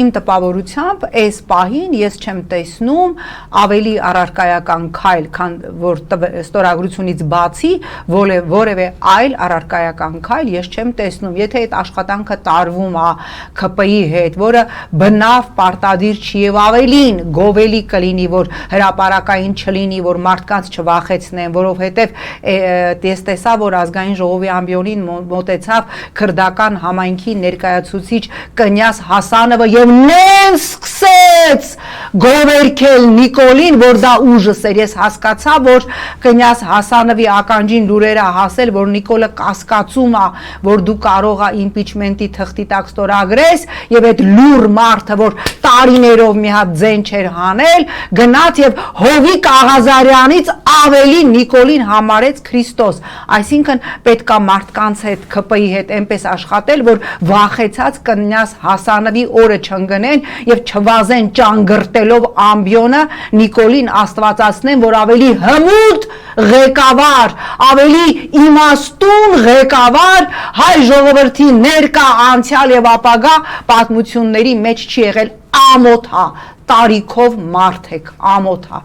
Իմ տպավորությամբ այս պահին ես չեմ տեսնում ավելի առարկայական քայլ, քան որ ստորագրությունից բացի որևէ այլ առարկայական քայլ ես չեմ տեսնում։ Եթե այդ աշխատանքը տարվում է ՔՊ-ի հետ, որը բնավ պարտադիր չի եւ ավելին գովելի կլինի, որ հրապարակային չլինի, որ մարդկանց չվախեցնեն, որովհետեւ ես տեսա, որ ազգային ժողովի ամբիոնին մոտեցավ քրդական համայնքի ներկայացուցիչ Կնյաս Հասանովը եւ նեն սկսեց գովերքել Նիկոլին, որ դա ուժս էր։ Ես հասկացա, որ Կնյաս Հասանովի ականջին լուրերը հասել, որ Նիկոլը կասկածում է, որ դու կարող ես իմպիչմենտի թղթի տակ ստորագրես, եւ այդ լուր մարդը, որ տարիներով մի հատ ձեն չէր հանել, գնաց եւ Հովիկ Աղազարյանից ավելի Նիկոլին համարեց Քրիստոս։ Այսինքն պետքա մարդկանց հետ ՔՊ-ի հետ այնպես աշխատել, որ վախեցած Կնյաս Հասանովի օրը չընկնեն եւ չվազեն ճանգրտելով ամբիոնը Նիկոլին աստվածացնեն, որ ավելի հմուտ ղեկավար, ավելի իմաստուն ղեկավար հայ ժողովրդի ներկա, անցյալ եւ ապագա պատմությունների մեջ չի եղել։ Ամոթ է, տարիքով մարդ եք, ամոթ է։